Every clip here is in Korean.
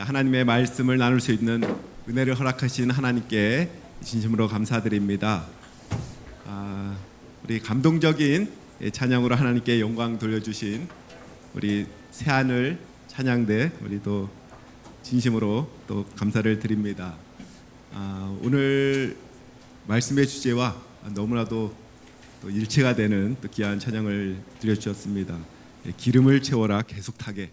하나님의 말씀을 나눌 수 있는 은혜를 허락하신 하나님께 진심으로 감사드립니다. 우리 감동적인 찬양으로 하나님께 영광 돌려주신 우리 새하늘 찬양대 우리도 진심으로 또 감사를 드립니다. 오늘 말씀의 주제와 너무나도 또 일치가 되는 또 귀한 찬양을 들려주셨습니다. 기름을 채워라 계속 타게.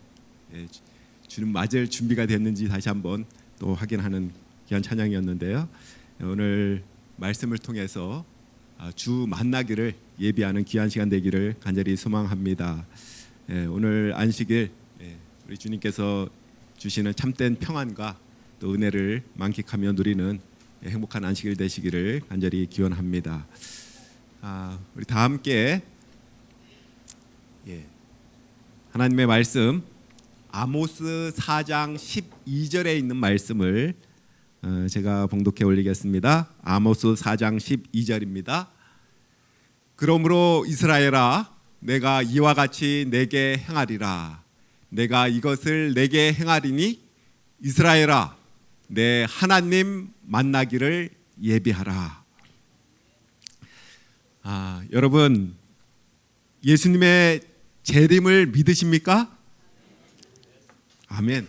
주님 맞을 준비가 됐는지 다시 한번 또 확인하는 귀한 찬양이었는데요. 오늘 말씀을 통해서 주 만나기를 예비하는 귀한 시간 되기를 간절히 소망합니다. 오늘 안식일 우리 주님께서 주시는 참된 평안과 또 은혜를 만끽하며 누리는 행복한 안식일 되시기를 간절히 기원합니다. 우리 다 함께 하나님의 말씀 아모스 4장 12절에 있는 말씀을 제가 봉독해 올리겠습니다. 아모스 4장 12절입니다. 그러므로 이스라엘아 내가 이와 같이 내게 행하리라. 내가 이것을 내게 행하리니 이스라엘아 내 하나님 만나기를 예비하라. 여러분 예수님의 재림을 믿으십니까? 아멘.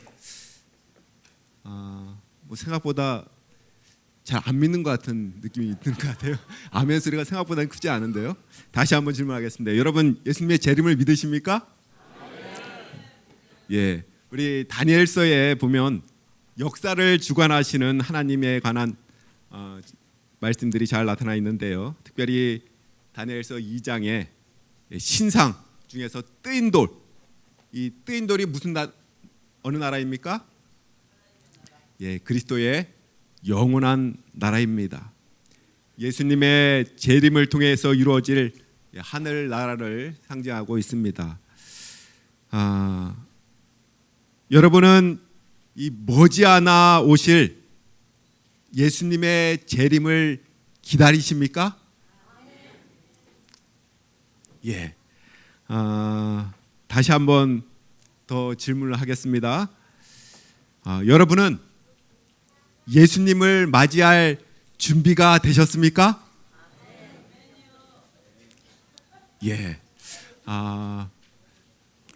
생각보다 잘 안 믿는 것 같은 느낌이 드는 것 같아요. 아멘 소리가 생각보다는 크지 않은데요. 다시 한번 질문하겠습니다. 여러분 예수님의 재림을 믿으십니까? 예, 우리 다니엘서에 보면 역사를 주관하시는 하나님에 관한 말씀들이 잘 나타나 있는데요. 특별히 다니엘서 2장에 신상 중에서 뜨인 돌, 이 뜨인 돌이 어느 나라입니까? 그리스도의 영원한 나라입니다. 예수님의 재림을 통해서 이루어질 하늘 나라를 상징하고 있습니다. 여러분은 이 머지않아 오실 예수님의 재림을 기다리십니까? 다시 한번 더 질문을 하겠습니다. 여러분은 예수님을 맞이할 준비가 되셨습니까?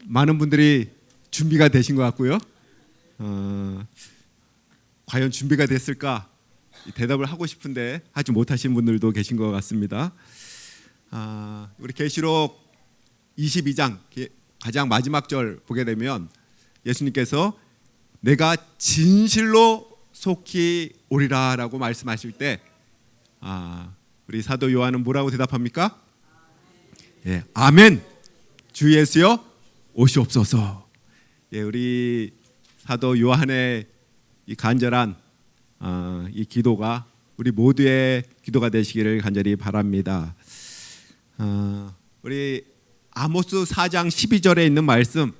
많은 분들이 준비가 되신 것 같고요. 과연 준비가 됐을까? 대답을 하고 싶은데 하지 못하신 분들도 계신 것 같습니다. 우리 계시록 22장 가장 마지막 절 보게 되면 예수님께서 내가 진실로 속히 오리라 라고 말씀하실 때 우리 사도 요한은 뭐라고 대답합니까? 아멘 주 예수여 오시옵소서. 우리 사도 요한의 이 간절한 이 기도가 우리 모두의 기도가 되시기를 간절히 바랍니다. 우리 아모스 4장 12절에 있는 말씀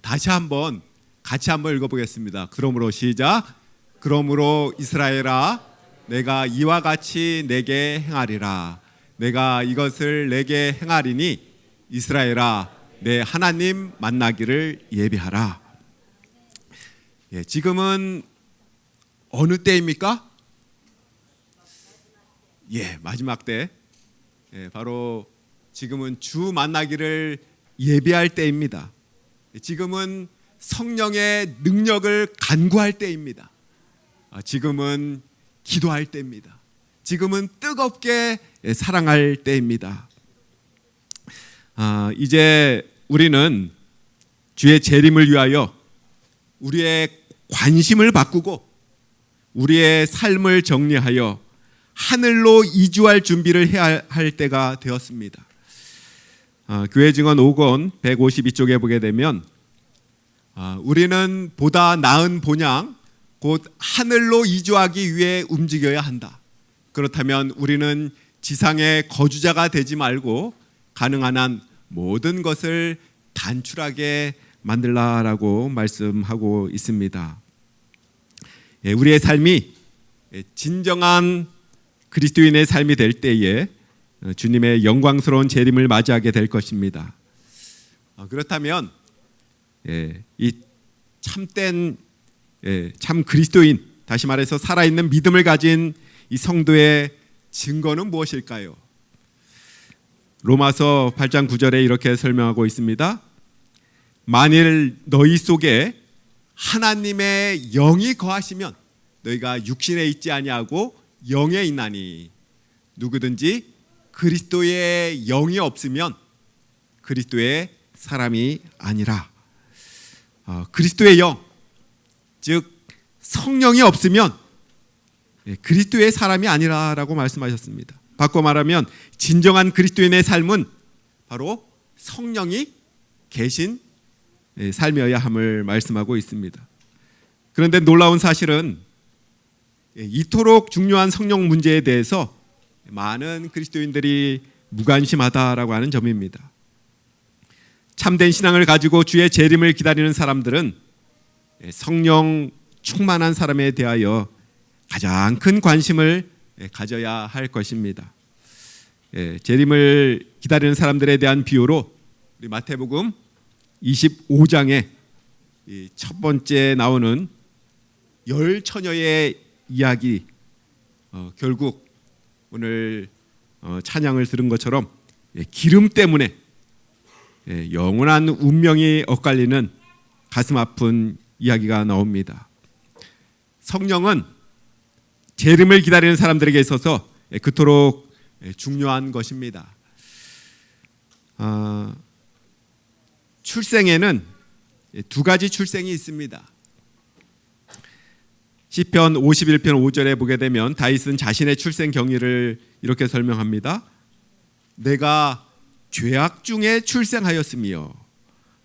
다시 한번 같이 한번 읽어보겠습니다. 그러므로 시작. 그러므로 이스라엘아 내가 이와 같이 내게 행하리라. 내가 이것을 내게 행하리니 이스라엘아 내 하나님 만나기를 예비하라. 지금은 어느 때입니까? 마지막 때. 바로 지금은 주 만나기를 예비할 때입니다. 지금은 성령의 능력을 간구할 때입니다. 지금은 기도할 때입니다. 지금은 뜨겁게 사랑할 때입니다. 이제 우리는 주의 재림을 위하여 우리의 관심을 바꾸고 우리의 삶을 정리하여 하늘로 이주할 준비를 해야 할 때가 되었습니다. 교회 증언 5권 152쪽에 보게 되면 우리는 보다 나은 본향 곧 하늘로 이주하기 위해 움직여야 한다. 그렇다면 우리는 지상의 거주자가 되지 말고 가능한 한 모든 것을 단출하게 만들라라고 말씀하고 있습니다. 우리의 삶이 진정한 그리스도인의 삶이 될 때에 주님의 영광스러운 재림을 맞이하게 될 것입니다. 그렇다면 이 참된 참 그리스도인, 다시 말해서 살아있는 믿음을 가진 이 성도의 증거는 무엇일까요? 로마서 8장 9절에 이렇게 설명하고 있습니다. 만일 너희 속에 하나님의 영이 거하시면 너희가 육신에 있지 아니하고 영에 있나니, 누구든지 그리스도의 영이 없으면 그리스도의 사람이 아니라. 그리스도의 영, 즉 성령이 없으면 그리스도의 사람이 아니라라고 말씀하셨습니다. 바꿔 말하면 진정한 그리스도인의 삶은 바로 성령이 계신 삶이어야 함을 말씀하고 있습니다. 그런데 놀라운 사실은 이토록 중요한 성령 문제에 대해서 많은 그리스도인들이 무관심하다라고 하는 점입니다. 참된 신앙을 가지고 주의 재림을 기다리는 사람들은 성령 충만한 사람에 대하여 가장 큰 관심을 가져야 할 것입니다. 재림을 기다리는 사람들에 대한 비유로 우리 마태복음 25장에 첫 번째 나오는 열 처녀의 이야기, 결국 오늘 찬양을 들은 것처럼 기름 때문에 영원한 운명이 엇갈리는 가슴 아픈 이야기가 나옵니다. 성령은 재림을 기다리는 사람들에게 있어서 그토록 중요한 것입니다. 출생에는 두 가지 출생이 있습니다. 시편 51편 5절에 보게 되면 다윗은 자신의 출생 경위를 이렇게 설명합니다. 내가 죄악 중에 출생하였으며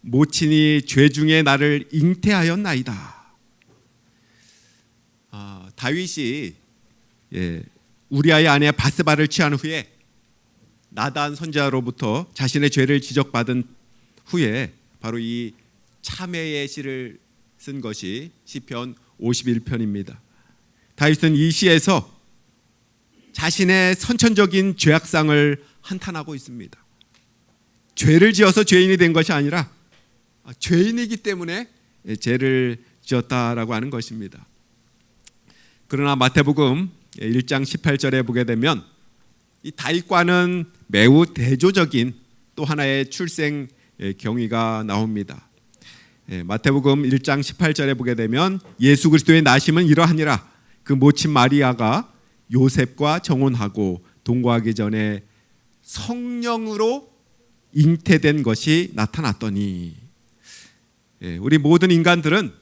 모친이 죄 중에 나를 잉태하였나이다. 다윗이 우리아의 아내 바세바를 취한 후에 나단 선지자로부터 자신의 죄를 지적받은 후에 바로 이 참회의 시를 쓴 것이 시편 51편입니다. 다윗은 이 시에서 자신의 선천적인 죄악상을 한탄하고 있습니다. 죄를 지어서 죄인이 된 것이 아니라 죄인이기 때문에 죄를 지었다라고 하는 것입니다. 그러나 마태복음 1장 18절에 보게 되면 이 다윗과는 매우 대조적인 또 하나의 출생 경위가 나옵니다. 마태복음 1장 18절에 보게 되면 예수 그리스도의 나심은 이러하니라. 그 모친 마리아가 요셉과 정혼하고 동거하기 전에 성령으로 잉태된 것이 나타났더니. 우리 모든 인간들은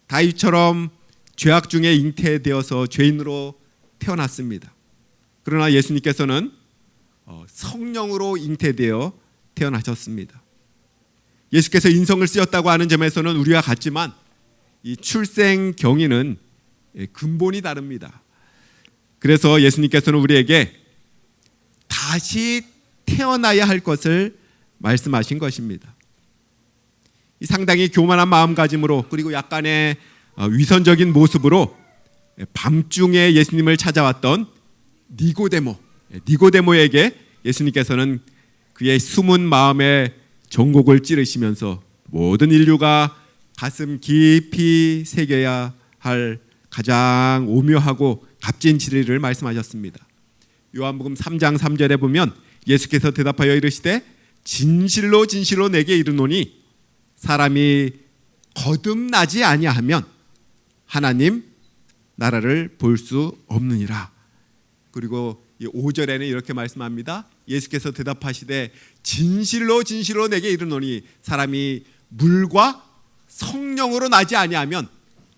다윗처럼 죄악 중에 잉태되어서 죄인으로 태어났습니다. 그러나 예수님께서는 성령으로 잉태되어 태어나셨습니다. 예수께서 인성을 쓰였다고 하는 점에서는 우리와 같지만 이 출생 경위는 근본이 다릅니다. 그래서 예수님께서는 우리에게 다시 태어나야 할 것을 말씀하신 것입니다. 이 상당히 교만한 마음가짐으로 그리고 약간의 위선적인 모습으로 밤중에 예수님을 찾아왔던 니고데모에게 예수님께서는 그의 숨은 마음에 정곡을 찌르시면서 모든 인류가 가슴 깊이 새겨야 할 가장 오묘하고 값진 진리를 말씀하셨습니다. 요한복음 3장 3절에 보면 예수께서 대답하여 이르시되 진실로 진실로 내게 이르노니 사람이 거듭나지 아니하면 하나님 나라를 볼 수 없느니라. 그리고 5절에는 이렇게 말씀합니다. 예수께서 대답하시되 진실로 진실로 내게 이르노니 사람이 물과 성령으로 나지 아니하면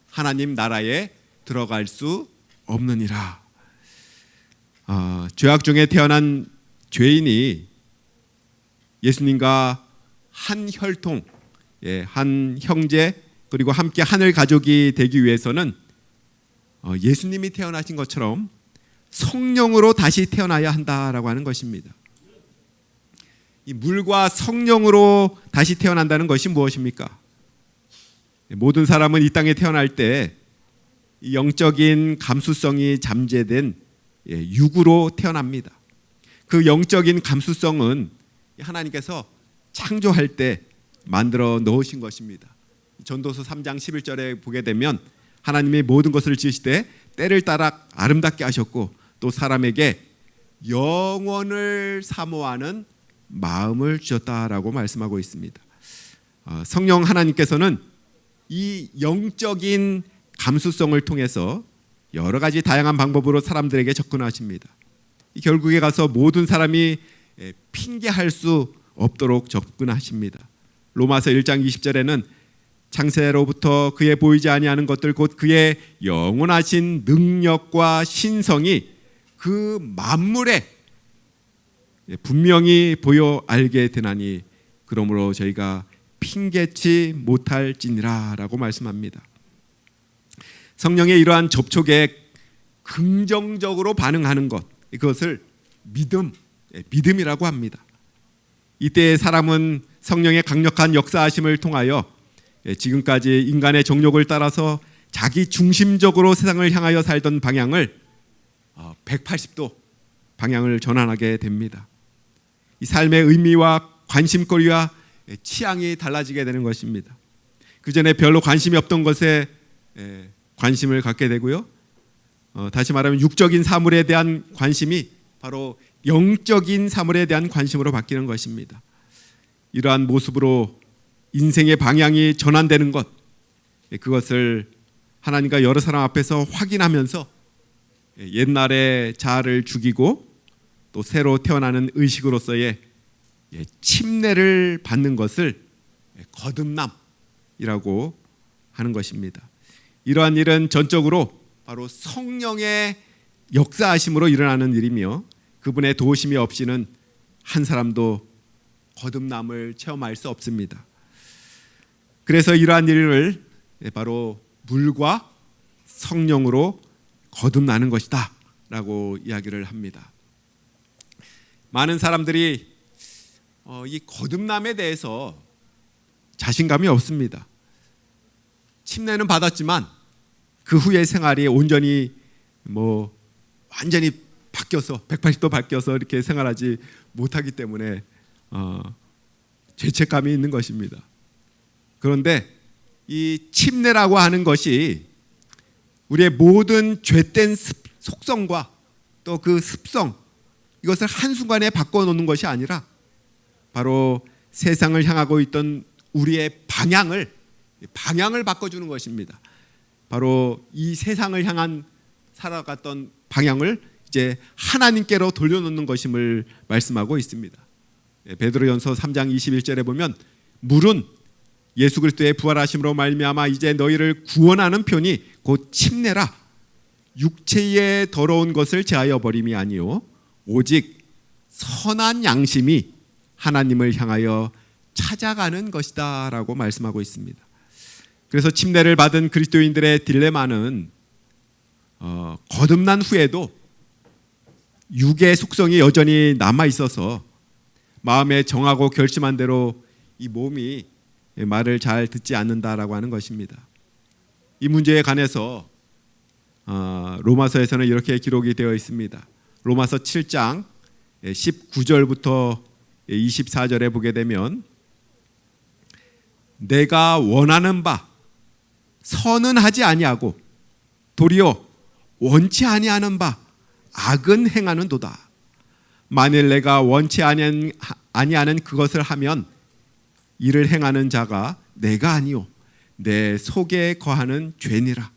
하나님 나라에 들어갈 수 없느니라. 죄악 중에 태어난 죄인이 예수님과 한 혈통, 한 형제 그리고 함께 하늘 가족이 되기 위해서는 예수님이 태어나신 것처럼 성령으로 다시 태어나야 한다라고 하는 것입니다. 이 물과 성령으로 다시 태어난다는 것이 무엇입니까? 모든 사람은 이 땅에 태어날 때 영적인 감수성이 잠재된 육으로 태어납니다. 그 영적인 감수성은 하나님께서 창조할 때 만들어 넣으신 것입니다. 전도서 3장 11절에 보게 되면 하나님이 모든 것을 지으시되 때를 따라 아름답게 하셨고 또 사람에게 영원을 사모하는 마음을 주셨다라고 말씀하고 있습니다. 성령 하나님께서는 이 영적인 감수성을 통해서 여러 가지 다양한 방법으로 사람들에게 접근하십니다. 결국에 가서 모든 사람이 핑계할 수 없도록 접근하십니다. 로마서 1장 20절에는 창세로부터 그의 보이지 아니하는 것들 곧 그의 영원하신 능력과 신성이 그 만물에 분명히 보여 알게 되나니 그러므로 저희가 핑계치 못할지니라 라고 말씀합니다. 성령의 이러한 접촉에 긍정적으로 반응하는 것, 그것을 믿음이라고 합니다. 이때의 사람은 성령의 강력한 역사하심을 통하여 지금까지 인간의 정욕을 따라서 자기 중심적으로 세상을 향하여 살던 방향을 180도 방향을 전환하게 됩니다. 이 삶의 의미와 관심거리와 취향이 달라지게 되는 것입니다. 그 전에 별로 관심이 없던 것에 관심을 갖게 되고요. 다시 말하면 육적인 사물에 대한 관심이 바로 영적인 사물에 대한 관심으로 바뀌는 것입니다. 이러한 모습으로 인생의 방향이 전환되는 것, 그것을 하나님과 여러 사람 앞에서 확인하면서 옛날의 자아를 죽이고 또 새로 태어나는 의식으로서의 침례를 받는 것을 거듭남이라고 하는 것입니다. 이러한 일은 전적으로 바로 성령의 역사하심으로 일어나는 일이며 그분의 도우심이 없이는 한 사람도 거듭남을 체험할 수 없습니다. 그래서 이러한 일을 바로 물과 성령으로 거듭나는 것이다 라고 이야기를 합니다. 많은 사람들이 이 거듭남에 대해서 자신감이 없습니다. 침례는 받았지만 그 후의 생활이 온전히 완전히 바뀌어서 180도 바뀌어서 이렇게 생활하지 못하기 때문에 죄책감이 있는 것입니다. 그런데 이 침례라고 하는 것이 우리의 모든 죄된 속성과 또 그 습성, 이것을 한순간에 바꿔놓는 것이 아니라 바로 세상을 향하고 있던 우리의 방향을 바꿔주는 것입니다. 바로 이 세상을 향한 살아갔던 방향을 이제 하나님께로 돌려놓는 것임을 말씀하고 있습니다. 베드로전서 3장 21절에 보면 물은 예수 그리스도의 부활하심으로 말미암아 이제 너희를 구원하는 편이 곧 침례라 육체의 더러운 것을 제하여 버림이 아니요 오직 선한 양심이 하나님을 향하여 찾아가는 것이다 라고 말씀하고 있습니다. 그래서 침례를 받은 그리스도인들의 딜레마는 거듭난 후에도 육의 속성이 여전히 남아 있어서 마음에 정하고 결심한 대로 이 몸이 말을 잘 듣지 않는다라고 하는 것입니다. 이 문제에 관해서 로마서에서는 이렇게 기록이 되어 있습니다. 로마서 7장 19절부터 24절에 보게 되면 내가 원하는 바 선은 하지 아니하고 도리어 원치 아니하는 바 악은 행하는도다. 만일 내가 원치 아니하는 그것을 하면 이를 행하는 자가 내가 아니요 내 속에 거하는 죄니라.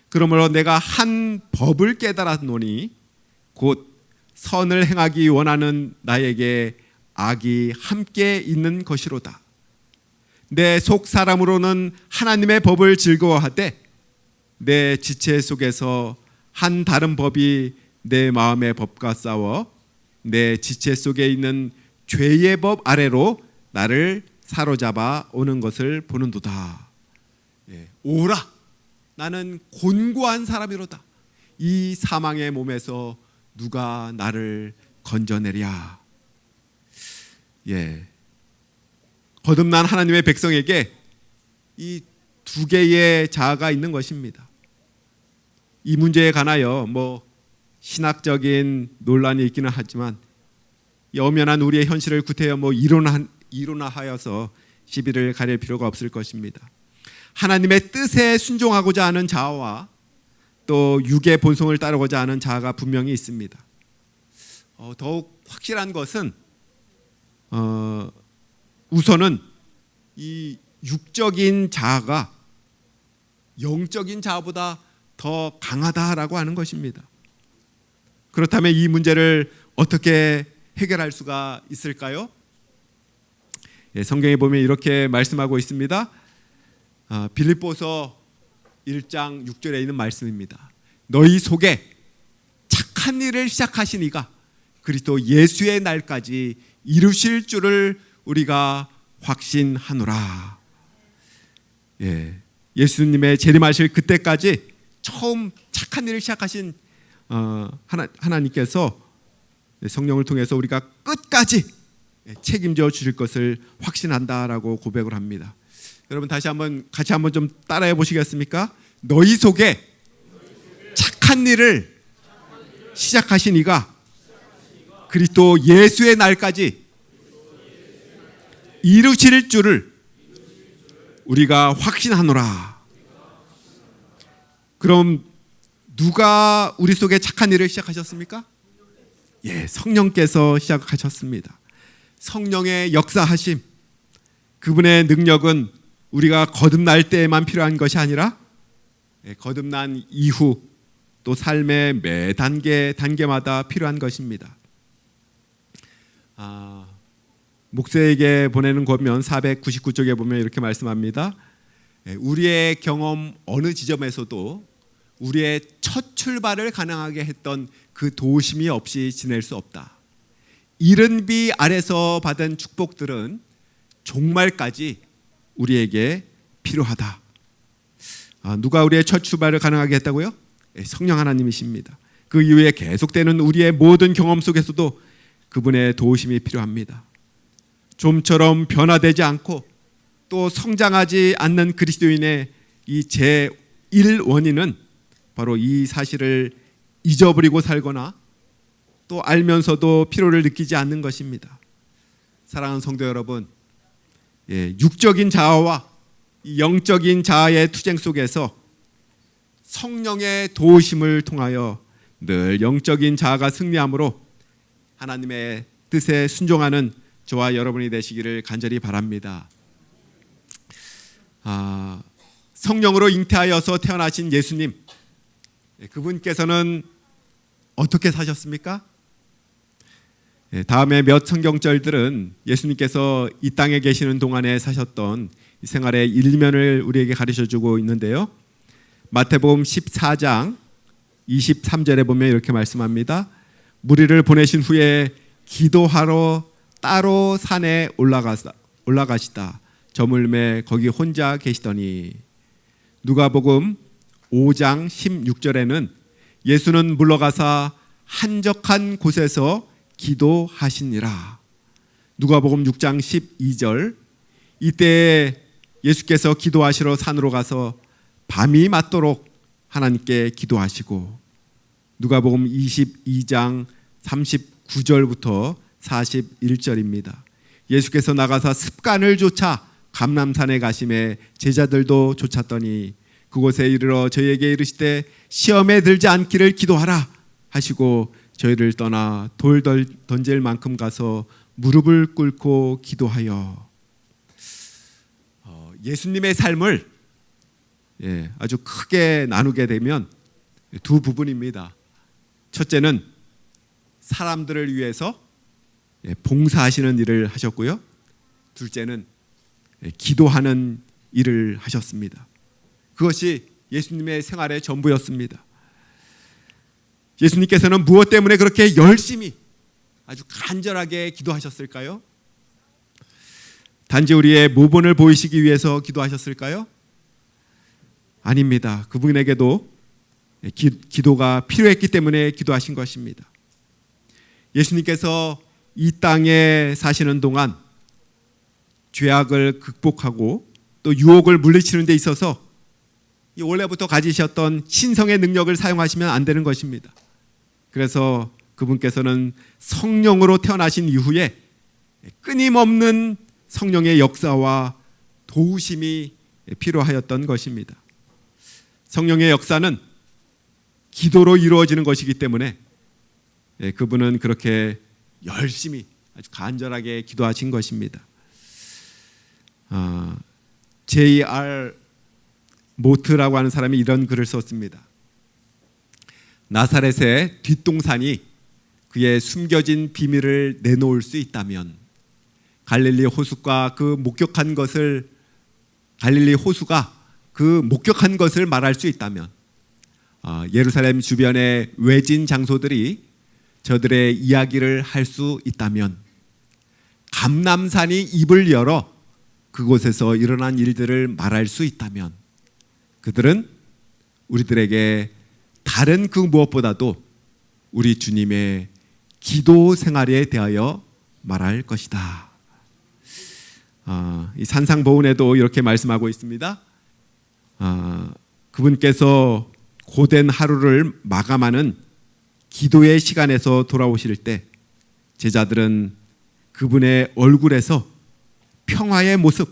그러므로 내가 한 법을 깨달았노니 곧 선을 행하기 원하는 나에게 악이 함께 있는 것이로다. 내 속 사람으로는 하나님의 법을 즐거워하되 내 지체 속에서 한 다른 법이 내 마음의 법과 싸워 내 지체 속에 있는 죄의 법 아래로 나를 사로잡아 오는 것을 보는도다. 오라, 나는 곤고한 사람이로다. 이 사망의 몸에서 누가 나를 건져내랴. 거듭난 하나님의 백성에게 이 두 개의 자아가 있는 것입니다. 이 문제에 관하여 신학적인 논란이 있기는 하지만 엄연한 우리의 현실을 구태여 이론화하여서 시비를 가릴 필요가 없을 것입니다. 하나님의 뜻에 순종하고자 하는 자아와 또 육의 본성을 따르고자 하는 자아가 분명히 있습니다. 더욱 확실한 것은 우선은 이 육적인 자아가 영적인 자아보다 더 강하다라고 하는 것입니다. 그렇다면 이 문제를 어떻게 해결할 수가 있을까요? 성경에 보면 이렇게 말씀하고 있습니다. 빌립보서 1장 6절에 있는 말씀입니다. 너희 속에 착한 일을 시작하신 이가 그리스도 예수의 날까지 이루실 줄을 우리가 확신하노라. 예수님의 재림하실 그때까지 처음 착한 일을 시작하신 하나님께서 성령을 통해서 우리가 끝까지 책임져 주실 것을 확신한다라고 고백을 합니다. 여러분 같이 한번 좀 따라해 보시겠습니까? 너희 속에 착한 일을 시작하신 이가 그리스도 예수의 날까지 이루실 줄을 우리가 확신하노라. 그럼 누가 우리 속에 착한 일을 시작하셨습니까? 성령께서 시작하셨습니다. 성령의 역사하심, 그분의 능력은 우리가 거듭날 때에만 필요한 것이 아니라 거듭난 이후 또 삶의 매 단계마다 필요한 것입니다. 목세에게 보내는 권면 499쪽에 보면 이렇게 말씀합니다. 우리의 경험 어느 지점에서도 우리의 첫 출발을 가능하게 했던 그 도우심이 없이 지낼 수 없다. 이른 비 아래서 받은 축복들은 종말까지 우리에게 필요하다. 누가 우리의 첫 출발을 가능하게 했다고요? 성령 하나님이십니다. 그 이후에 계속되는 우리의 모든 경험 속에서도 그분의 도우심이 필요합니다. 좀처럼 변화되지 않고 또 성장하지 않는 그리스도인의 이 제1 원인은 바로 이 사실을 잊어버리고 살거나 또 알면서도 피로를 느끼지 않는 것입니다. 사랑하는 성도 여러분, 육적인 자아와 영적인 자아의 투쟁 속에서 성령의 도우심을 통하여 늘 영적인 자아가 승리함으로 하나님의 뜻에 순종하는 저와 여러분이 되시기를 간절히 바랍니다. 성령으로 잉태하여서 태어나신 예수님, 그분께서는 어떻게 사셨습니까? 다음에 몇 성경절들은 예수님께서 이 땅에 계시는 동안에 사셨던 생활의 일면을 우리에게 가르쳐주고 있는데요. 마태복음 14장 23절에 보면 이렇게 말씀합니다. 무리를 보내신 후에 기도하러 따로 산에 올라가시다 저물매 거기 혼자 계시더니, 누가복음 5장 16절에는 예수는 물러가사 한적한 곳에서 기도하시니라. 누가복음 6장 12절, 이때 예수께서 기도하시러 산으로 가서 밤이 맞도록 하나님께 기도하시고, 누가복음 22장 39절부터 41절입니다. 예수께서 나가사 습관을 좇아 감람산에 가심에 제자들도 쫓았더니 그곳에 이르러 저희에게 이르시되 시험에 들지 않기를 기도하라 하시고 저희를 떠나 돌 던질 만큼 가서 무릎을 꿇고 기도하여. 예수님의 삶을 아주 크게 나누게 되면 두 부분입니다. 첫째는 사람들을 위해서 봉사하시는 일을 하셨고요. 둘째는 기도하는 일을 하셨습니다. 그것이 예수님의 생활의 전부였습니다. 예수님께서는 무엇 때문에 그렇게 열심히 아주 간절하게 기도하셨을까요? 단지 우리의 모본을 보이시기 위해서 기도하셨을까요? 아닙니다. 그분에게도 기도가 필요했기 때문에 기도하신 것입니다. 예수님께서 이 땅에 사시는 동안 죄악을 극복하고 또 유혹을 물리치는 데 있어서 원래부터 가지셨던 신성의 능력을 사용하시면 안 되는 것입니다. 그래서 그분께서는 성령으로 태어나신 이후에 끊임없는 성령의 역사와 도우심이 필요하였던 것입니다. 성령의 역사는 기도로 이루어지는 것이기 때문에 그분은 그렇게 열심히 아주 간절하게 기도하신 것입니다. J.R. 모트라고 하는 사람이 이런 글을 썼습니다. 나사렛의 뒷동산이 그의 숨겨진 비밀을 내놓을 수 있다면 갈릴리 호수가 그 목격한 것을 말할 수 있다면 예루살렘 주변의 외진 장소들이 저들의 이야기를 할 수 있다면 감람산이 입을 열어 그곳에서 일어난 일들을 말할 수 있다면 그들은 우리들에게 다른 그 무엇보다도 우리 주님의 기도 생활에 대하여 말할 것이다. 이 산상보훈에도 이렇게 말씀하고 있습니다. 그분께서 고된 하루를 마감하는 기도의 시간에서 돌아오실 때 제자들은 그분의 얼굴에서 평화의 모습,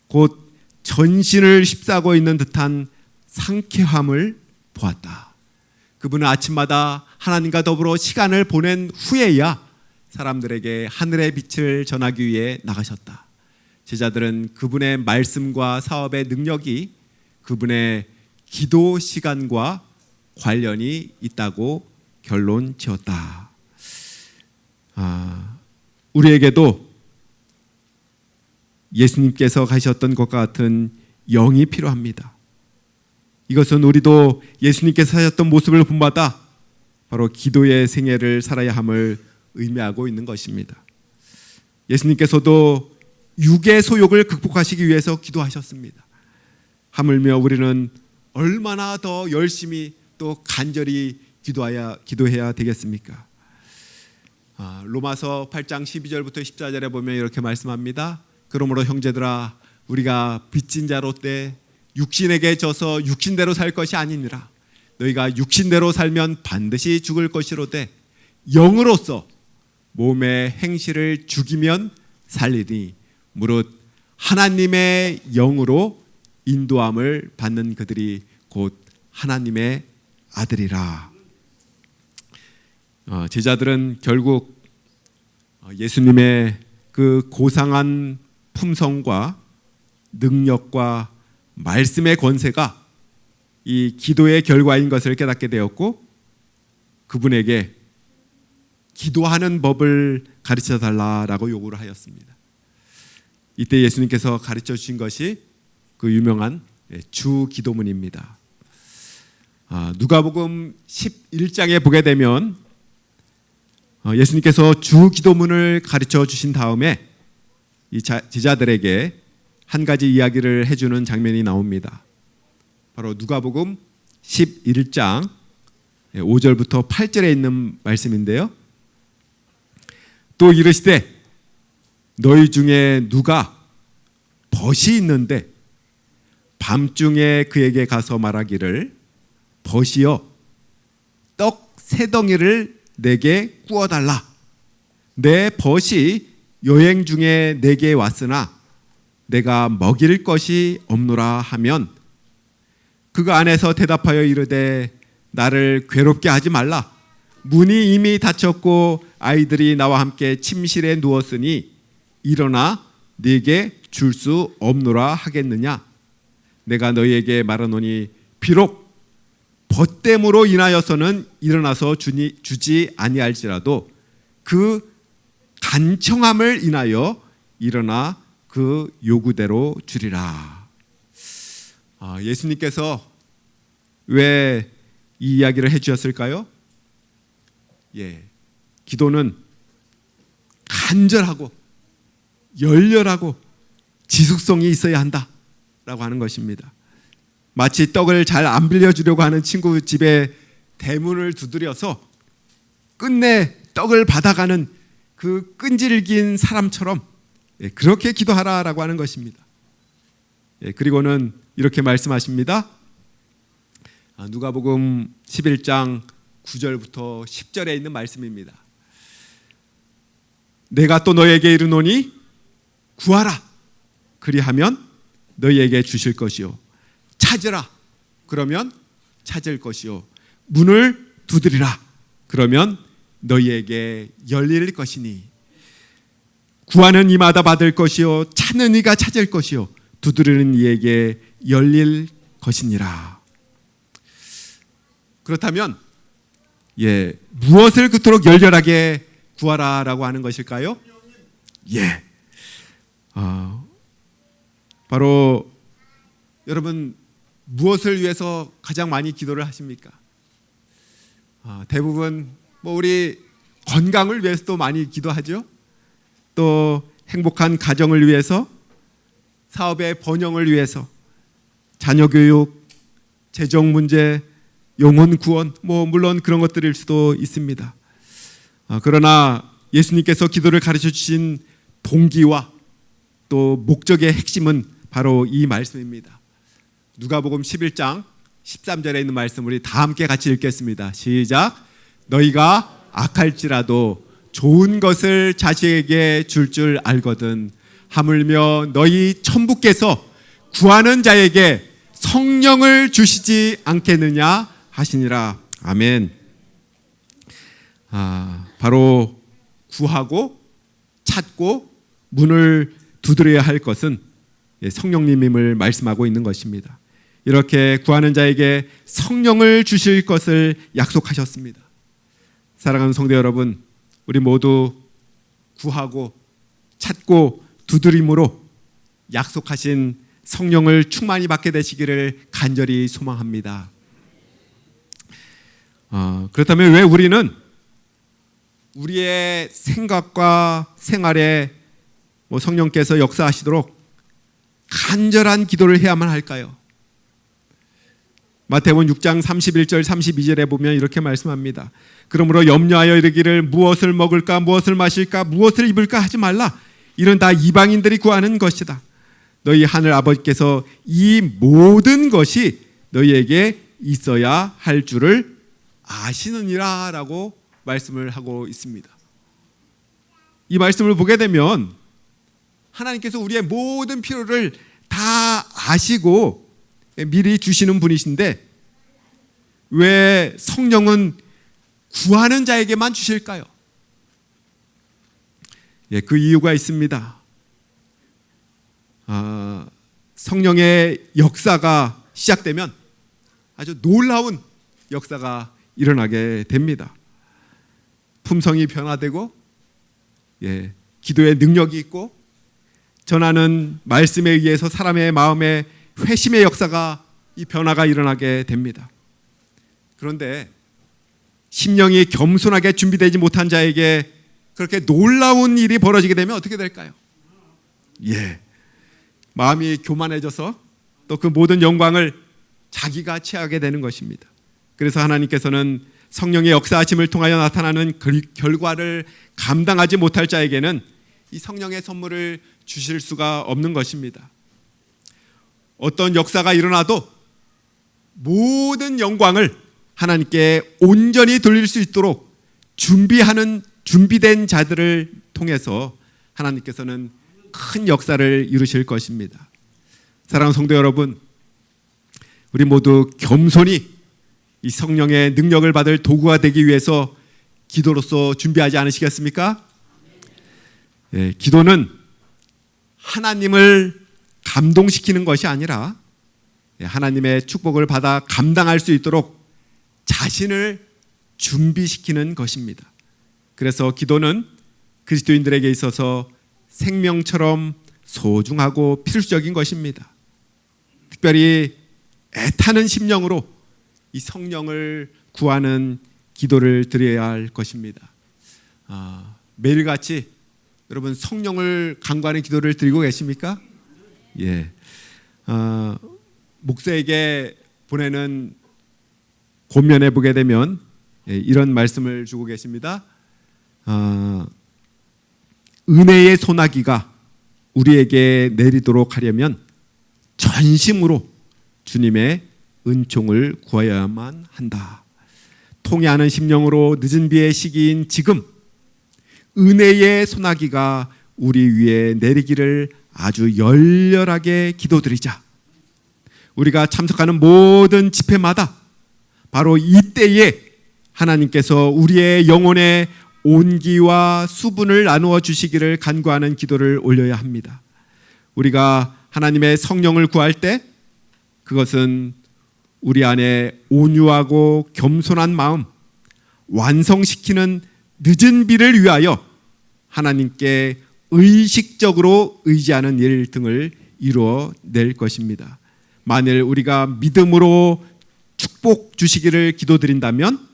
곧 전신을 휩싸고 있는 듯한 상쾌함을 보았다. 그분은 아침마다 하나님과 더불어 시간을 보낸 후에야 사람들에게 하늘의 빛을 전하기 위해 나가셨다. 제자들은 그분의 말씀과 사업의 능력이 그분의 기도 시간과 관련이 있다고 결론 지었다. 우리에게도 예수님께서 가셨던 것과 같은 영이 필요합니다. 이것은 우리도 예수님께서 하셨던 모습을 본받아 바로 기도의 생애를 살아야 함을 의미하고 있는 것입니다. 예수님께서도 육의 소욕을 극복하시기 위해서 기도하셨습니다. 하물며 우리는 얼마나 더 열심히 또 간절히 기도해야 되겠습니까? 로마서 8장 12절부터 14절에 보면 이렇게 말씀합니다. 그러므로 형제들아 우리가 빚진 자로 때 육신에게 져서 육신대로 살 것이 아니니라. 너희가 육신대로 살면 반드시 죽을 것이로되 영으로서 몸의 행실을 죽이면 살리니 무릇 하나님의 영으로 인도함을 받는 그들이 곧 하나님의 아들이라. 제자들은 결국 예수님의 그 고상한 품성과 능력과 말씀의 권세가 이 기도의 결과인 것을 깨닫게 되었고 그분에게 기도하는 법을 가르쳐 달라라고 요구를 하였습니다. 이때 예수님께서 가르쳐 주신 것이 그 유명한 주 기도문입니다. 누가복음 11장에 보게 되면 예수님께서 주 기도문을 가르쳐 주신 다음에 이 제자들에게 한 가지 이야기를 해주는 장면이 나옵니다. 바로 누가복음 11장 5절부터 8절에 있는 말씀인데요. 또 이르시되 너희 중에 누가 벗이 있는데 밤중에 그에게 가서 말하기를 벗이여 떡 세 덩이를 내게 구워달라. 내 벗이 여행 중에 내게 왔으나 내가 먹일 것이 없노라 하면 그가 안에서 대답하여 이르되 나를 괴롭게 하지 말라. 문이 이미 닫혔고 아이들이 나와 함께 침실에 누웠으니 일어나 네게 줄 수 없노라 하겠느냐. 내가 너희에게 말하노니 비록 벗됨으로 인하여서는 일어나서 주지 아니할지라도 그 간청함을 인하여 일어나 그 요구대로 주리라. 예수님께서 왜 이 이야기를 해주셨을까요? 기도는 간절하고 열렬하고 지속성이 있어야 한다라고 하는 것입니다. 마치 떡을 잘 안 빌려주려고 하는 친구 집에 대문을 두드려서 끝내 떡을 받아가는 그 끈질긴 사람처럼 그렇게 기도하라라고 하는 것입니다. 그리고는 이렇게 말씀하십니다. 누가복음 11장 9절부터 10절에 있는 말씀입니다. 내가 또 너에게 이르노니 구하라. 그리하면 너희에게 주실 것이요 찾으라 그러면 찾을 것이요 문을 두드리라 그러면 너희에게 열릴 것이니 구하는 이마다 받을 것이요 찾는 이가 찾을 것이요 두드리는 이에게 열릴 것이니라. 그렇다면 무엇을 그토록 열렬하게 구하라라고 하는 것일까요? 바로 여러분 무엇을 위해서 가장 많이 기도를 하십니까? 대부분 우리 건강을 위해서도 많이 기도하죠. 또 행복한 가정을 위해서, 사업의 번영을 위해서, 자녀 교육, 재정 문제, 영혼 구원, 물론 그런 것들일 수도 있습니다. 그러나 예수님께서 기도를 가르쳐 주신 동기와 또 목적의 핵심은 바로 이 말씀입니다. 누가복음 11장 13절에 있는 말씀 우리 다 함께 같이 읽겠습니다. 시작. 너희가 악할지라도 좋은 것을 자식에게 줄 알거든 하물며 너희 천부께서 구하는 자에게 성령을 주시지 않겠느냐 하시니라. 아멘. 바로 구하고 찾고 문을 두드려야 할 것은 성령님임을 말씀하고 있는 것입니다. 이렇게 구하는 자에게 성령을 주실 것을 약속하셨습니다. 사랑하는 성도 여러분, 우리 모두 구하고 찾고 두드림으로 약속하신 성령을 충만히 받게 되시기를 간절히 소망합니다. 그렇다면 왜 우리는 우리의 생각과 생활에 성령께서 역사하시도록 간절한 기도를 해야만 할까요? 마태복음 6장 31절 32절에 보면 이렇게 말씀합니다. 그러므로 염려하여 이르기를 무엇을 먹을까 무엇을 마실까 무엇을 입을까 하지 말라. 이는 다 이방인들이 구하는 것이다. 너희 하늘 아버지께서 이 모든 것이 너희에게 있어야 할 줄을 아시느니라 라고 말씀을 하고 있습니다. 이 말씀을 보게 되면 하나님께서 우리의 모든 필요를 다 아시고 미리 주시는 분이신데 왜 성령은 구하는 자에게만 주실까요? 그 이유가 있습니다. 성령의 역사가 시작되면 아주 놀라운 역사가 일어나게 됩니다. 품성이 변화되고 기도의 능력이 있고 전하는 말씀에 의해서 사람의 마음에 회심의 역사가 이 변화가 일어나게 됩니다. 그런데 심령이 겸손하게 준비되지 못한 자에게 그렇게 놀라운 일이 벌어지게 되면 어떻게 될까요? 마음이 교만해져서 또 그 모든 영광을 자기가 취하게 되는 것입니다. 그래서 하나님께서는 성령의 역사하심을 통하여 나타나는 결과를 감당하지 못할 자에게는 이 성령의 선물을 주실 수가 없는 것입니다. 어떤 역사가 일어나도 모든 영광을 하나님께 온전히 돌릴 수 있도록 준비된 자들을 통해서 하나님께서는 큰 역사를 이루실 것입니다. 사랑하는 성도 여러분, 우리 모두 겸손히 이 성령의 능력을 받을 도구가 되기 위해서 기도로서 준비하지 않으시겠습니까? 기도는 하나님을 감동시키는 것이 아니라 하나님의 축복을 받아 감당할 수 있도록 자신을 준비시키는 것입니다. 그래서 기도는 그리스도인들에게 있어서 생명처럼 소중하고 필수적인 것입니다. 특별히 애타는 심령으로 이 성령을 구하는 기도를 드려야 할 것입니다. 매일같이 여러분 성령을 간구하는 기도를 드리고 계십니까? 목사에게 보내는 권면에 보게 되면 이런 말씀을 주고 계십니다. 은혜의 소나기가 우리에게 내리도록 하려면 전심으로 주님의 은총을 구하여야만 한다. 통해하는 심령으로 늦은 비의 시기인 지금 은혜의 소나기가 우리 위에 내리기를 아주 열렬하게 기도드리자. 우리가 참석하는 모든 집회마다 바로 이때에 하나님께서 우리의 영혼의 온기와 수분을 나누어 주시기를 간구하는 기도를 올려야 합니다. 우리가 하나님의 성령을 구할 때 그것은 우리 안에 온유하고 겸손한 마음, 완성시키는 늦은 비를 위하여 하나님께 의식적으로 의지하는 일 등을 이루어낼 것입니다. 만일 우리가 믿음으로 축복 주시기를 기도드린다면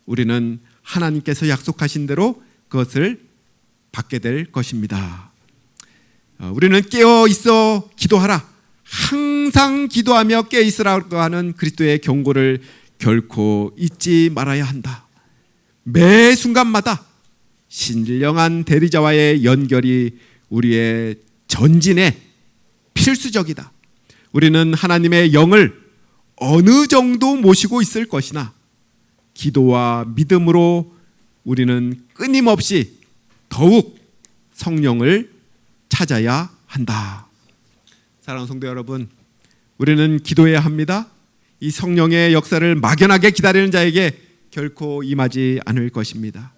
우리는 하나님께서 약속하신 대로 그것을 받게 될 것입니다. 우리는 깨어 있어 기도하라, 항상 기도하며 깨어 있으라고 하는 그리스도의 경고를 결코 잊지 말아야 한다. 매 순간마다 신령한 대리자와의 연결이 우리의 전진에 필수적이다. 우리는 하나님의 영을 어느 정도 모시고 있을 것이나 기도와 믿음으로 우리는 끊임없이 더욱 성령을 찾아야 한다. 사랑하는 성도 여러분, 우리는 기도해야 합니다. 이 성령의 역사를 막연하게 기다리는 자에게 결코 임하지 않을 것입니다.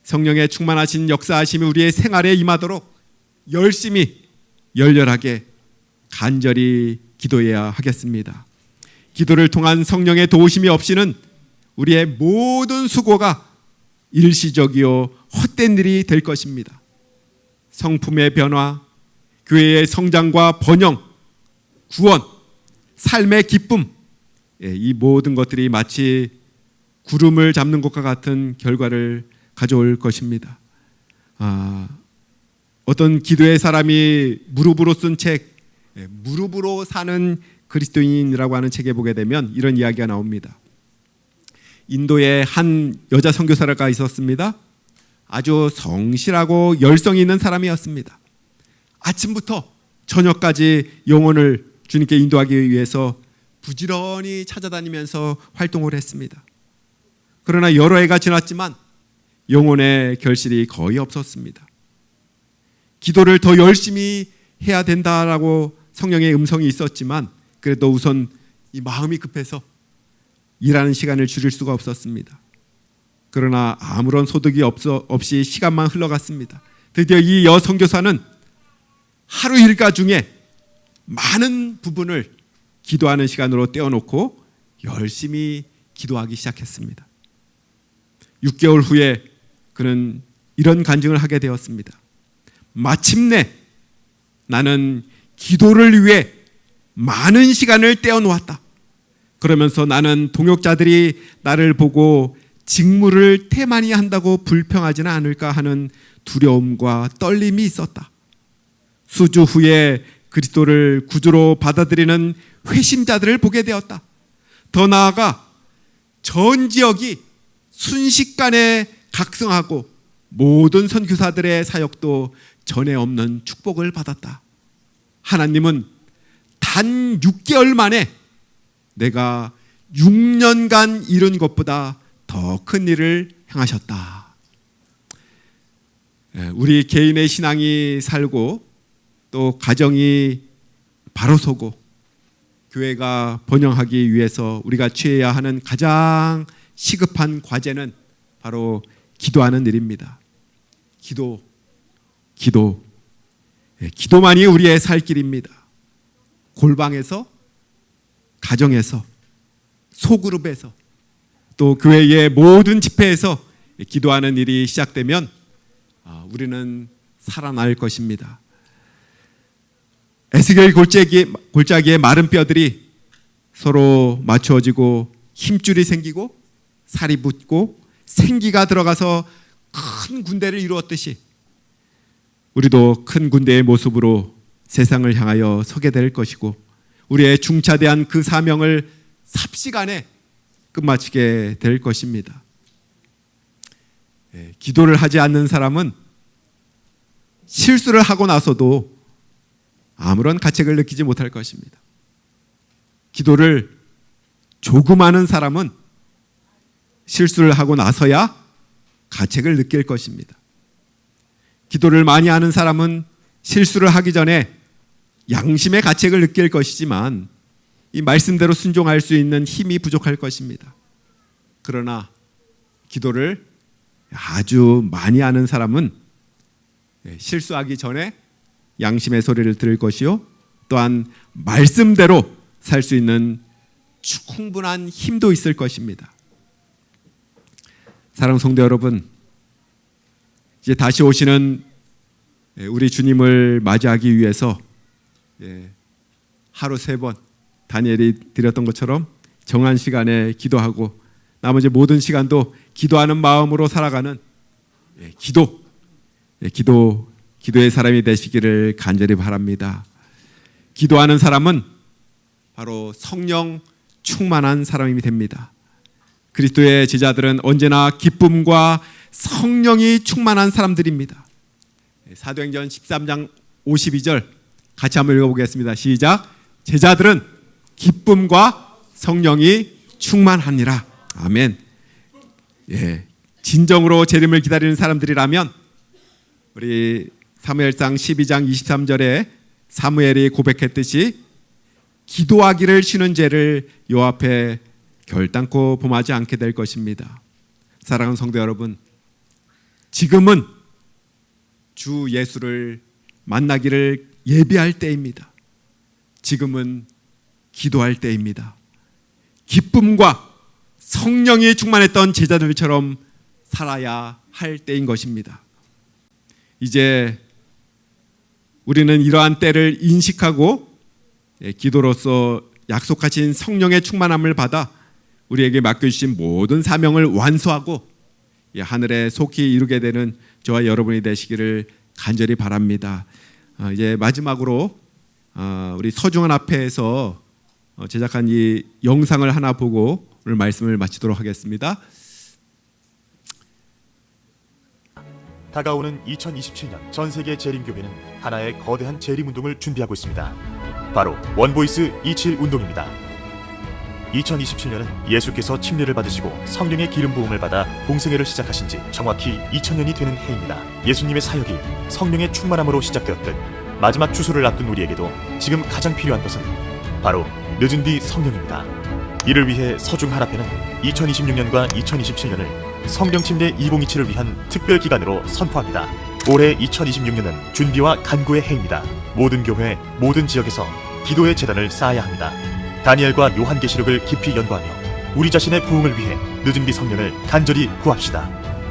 성령의 충만하신 역사하심이 우리의 생활에 임하도록 열심히 열렬하게 간절히 기도해야 하겠습니다. 기도를 통한 성령의 도우심이 없이는 우리의 모든 수고가 일시적이요 헛된 일이 될 것입니다. 성품의 변화, 교회의 성장과 번영, 구원, 삶의 기쁨, 이 모든 것들이 마치 구름을 잡는 것과 같은 결과를 가져올 것입니다. 어떤 기도의 사람이 무릎으로 쓴 책, 무릎으로 사는 그리스도인이라고 하는 책에 보게 되면 이런 이야기가 나옵니다. 인도에 한 여자 선교사가 있었습니다. 아주 성실하고 열성이 있는 사람이었습니다. 아침부터 저녁까지 영혼을 주님께 인도하기 위해서 부지런히 찾아다니면서 활동을 했습니다. 그러나 여러 해가 지났지만 영혼의 결실이 거의 없었습니다. 기도를 더 열심히 해야 된다라고 성령의 음성이 있었지만 그래도 우선 이 마음이 급해서 일하는 시간을 줄일 수가 없었습니다. 그러나 아무런 소득이 없이 시간만 흘러갔습니다. 드디어 이 여선교사는 하루 일과 중에 많은 부분을 기도하는 시간으로 떼어놓고 열심히 기도하기 시작했습니다. 6개월 후에 그는 이런 간증을 하게 되었습니다. 마침내 나는 기도를 위해 많은 시간을 떼어놓았다. 그러면서 나는 동역자들이 나를 보고 직무를 태만히 한다고 불평하지는 않을까 하는 두려움과 떨림이 있었다. 수주 후에 그리스도를 구주로 받아들이는 회심자들을 보게 되었다. 더 나아가 전 지역이 순식간에 각성하고 모든 선교사들의 사역도 전에 없는 축복을 받았다. 하나님은 단 6개월 만에 내가 6년간 이룬 것보다 더 큰 일을 행하셨다. 우리 개인의 신앙이 살고 또 가정이 바로 서고 교회가 번영하기 위해서 우리가 취해야 하는 가장 시급한 과제는 바로 기도하는 일입니다. 기도만이 우리의 살 길입니다. 골방에서, 가정에서, 소그룹에서, 또 교회의 모든 집회에서 기도하는 일이 시작되면 우리는 살아날 것입니다. 에스겔 골짜기의 마른 뼈들이 서로 맞추어지고 힘줄이 생기고 살이 붙고 생기가 들어가서 큰 군대를 이루었듯이 우리도 큰 군대의 모습으로 세상을 향하여 서게 될 것이고 우리의 중차대한 그 사명을 삽시간에 끝마치게 될 것입니다. 기도를 하지 않는 사람은 실수를 하고 나서도 아무런 가책을 느끼지 못할 것입니다. 기도를 조금 하는 사람은 실수를 하고 나서야 가책을 느낄 것입니다. 기도를 많이 하는 사람은 실수를 하기 전에 양심의 가책을 느낄 것이지만 이 말씀대로 순종할 수 있는 힘이 부족할 것입니다. 그러나 기도를 아주 많이 하는 사람은 실수하기 전에 양심의 소리를 들을 것이요, 또한 말씀대로 살 수 있는 충분한 힘도 있을 것입니다. 사랑하는 성도 여러분, 이제 다시 오시는 우리 주님을 맞이하기 위해서 하루 3번 다니엘이 드렸던 것처럼 정한 시간에 기도하고 나머지 모든 시간도 기도하는 마음으로 살아가는 기도의 사람이 되시기를 간절히 바랍니다. 기도하는 사람은 바로 성령 충만한 사람이 됩니다. 그리스도의 제자들은 언제나 기쁨과 성령이 충만한 사람들입니다. 사도행전 13장 52절 같이 한번 읽어보겠습니다. 시작. 제자들은 기쁨과 성령이 충만하니라. 아멘. 진정으로 재림을 기다리는 사람들이라면 우리 사무엘상 12장 23절에 사무엘이 고백했듯이 기도하기를 쉬는 죄를 요 앞에 결단코 범하지 않게 될 것입니다. 사랑하는 성도 여러분, 지금은 주 예수를 만나기를 예비할 때입니다. 지금은 기도할 때입니다. 기쁨과 성령이 충만했던 제자들처럼 살아야 할 때인 것입니다. 이제 우리는 이러한 때를 인식하고 기도로서 약속하신 성령의 충만함을 받아 우리에게 맡겨주신 모든 사명을 완수하고 하늘에 속히 이루게 되는 저와 여러분이 되시기를 간절히 바랍니다. 이제 마지막으로 우리 서중한 앞에서 제작한 이 영상을 하나 보고 오늘 말씀을 마치도록 하겠습니다. 다가오는 2027년 전 세계 재림교회는 하나의 거대한 재림운동을 준비하고 있습니다. 바로 원보이스 27 운동입니다. 2027년은 예수께서 침례를 받으시고 성령의 기름 부음을 받아 공생애를 시작하신 지 정확히 2000년이 되는 해입니다. 예수님의 사역이 성령의 충만함으로 시작되었듯 마지막 주소를 앞둔 우리에게도 지금 가장 필요한 것은 바로 늦은 뒤 성령입니다. 이를 위해 서중하나회는 2026년과 2027년을 성령 침례 2027을 위한 특별 기간으로 선포합니다. 올해 2026년은 준비와 간구의 해입니다. 모든 교회, 모든 지역에서 기도의 재단을 쌓아야 합니다. 다니엘과 요한계시록을 깊이 연구하며 우리 자신의 부흥을 위해 늦은 뒤 성령을 간절히 구합시다.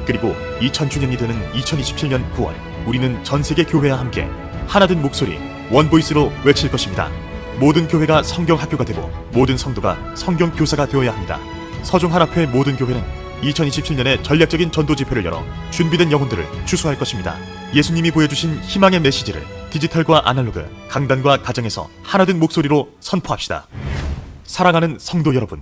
그리고 2000주년이 되는 2027년 9월 우리는 전 세계 교회와 함께 하나된 목소리 원보이스로 외칠 것입니다. 모든 교회가 성경학교가 되고 모든 성도가 성경교사가 되어야 합니다. 서중하나회 모든 교회는 2027년에 전략적인 전도 집회를 열어 준비된 영혼들을 추수할 것입니다. 예수님이 보여주신 희망의 메시지를 디지털과 아날로그, 강단과 가정에서 하나된 목소리로 선포합시다. 사랑하는 성도 여러분,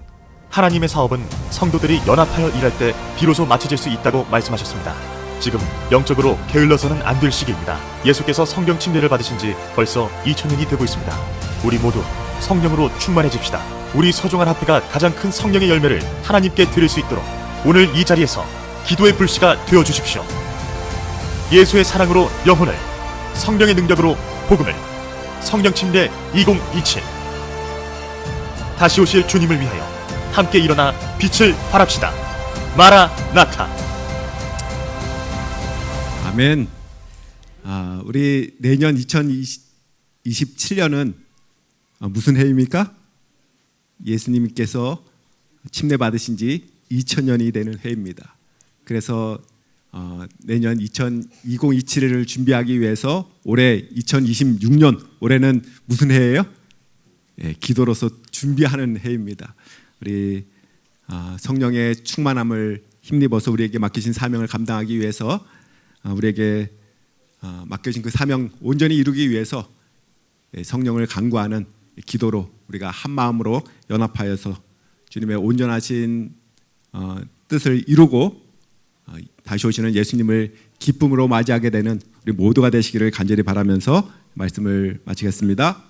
하나님의 사업은 성도들이 연합하여 일할 때 비로소 마쳐질 수 있다고 말씀하셨습니다. 지금 영적으로 게을러서는 안 될 시기입니다. 예수께서 성령 침례를 받으신 지 벌써 2000년이 되고 있습니다. 우리 모두 성령으로 충만해집시다. 우리 서중하나회가 가장 큰 성령의 열매를 하나님께 드릴 수 있도록 오늘 이 자리에서 기도의 불씨가 되어 주십시오. 예수의 사랑으로 영혼을, 성령의 능력으로 복음을, 성령 침례 2027 다시 오실 주님을 위하여 함께 일어나 빛을 발합시다. 마라나타. 아멘. 우리 내년 2027년은 무슨 해입니까? 예수님께서 침례 받으신 지 2000년이 되는 해입니다. 그래서 내년 2027을 준비하기 위해서 올해 2026년 올해는 무슨 해예요? 기도로서 준비하는 해입니다. 우리 성령의 충만함을 힘입어서 우리에게 맡기신 사명을 감당하기 위해서 우리에게 맡겨진 그 사명 온전히 이루기 위해서 성령을 간구하는 기도로 우리가 한 마음으로 연합하여서 주님의 온전하신 뜻을 이루고 다시 오시는 예수님을 기쁨으로 맞이하게 되는 우리 모두가 되시기를 간절히 바라면서 말씀을 마치겠습니다.